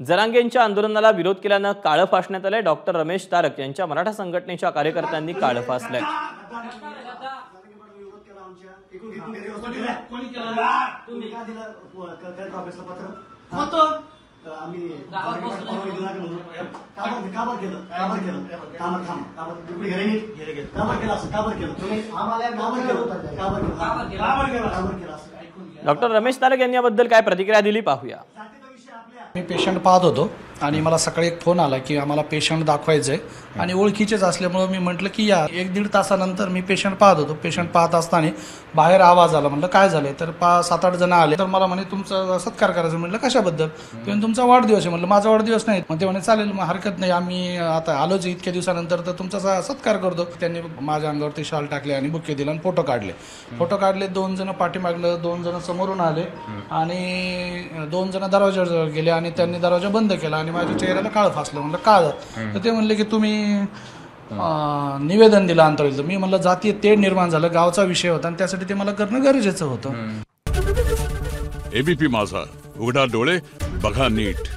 जरांगेंच्या आंदोलनाला विरोध केल्यानं काळं फासण्यात आलंय। डॉक्टर रमेश तारक यांच्या मराठा संघटनेच्या कार्यकर्त्यांनी काळं फासलंय। डॉक्टर रमेश तारक यांनी याबद्दल काय प्रतिक्रिया दिली पाहूया। मी पेशंट पाहत होतो आणि मला सकाळी एक फोन आला की आम्हाला पेशंट दाखवायचं आहे आणि ओळखीचेच असल्यामुळे मी म्हटलं की या 1-1.5 तासानंतर मी पेशंट पाहत होतो। पेशंट पाहत असताना बाहेर आवाज आला। म्हटलं काय झालंय? तर 7-8 जण आले। तर मला म्हणे तुमचा सत्कार करायचा। म्हटलं कशा बद्दल? ते तुमचा वाढदिवस आहे। म्हटलं माझा वाढदिवस नाही। मग ते म्हणे चालेल, मग हरकत नाही, आम्ही आता आलोच इतक्या दिवसानंतर तर तुमचा सत्कार करतो। त्यांनी माझ्या अंगावरती शाल टाकले आणि बुके दिला आणि फोटो काढले। 2 जण पाठीमागलं, 2 जण समोरून आले आणि 2 जण दरवाजावर गेले आणि त्यांनी दरवाजा बंद केला आणि माझ्या चेहऱ्याला काळं फासलं। म्हटलं काय? तर ते म्हणले की तुम्ही निवेदन दिलं आंतरवलीचं। मी म्हणलं जातीय तेढ निर्माण झालं, गावचा विषय होता आणि त्यासाठी ते मला करणं गरजेचं होतं। एबीपी माझा, उघडा डोळे बघा नीट।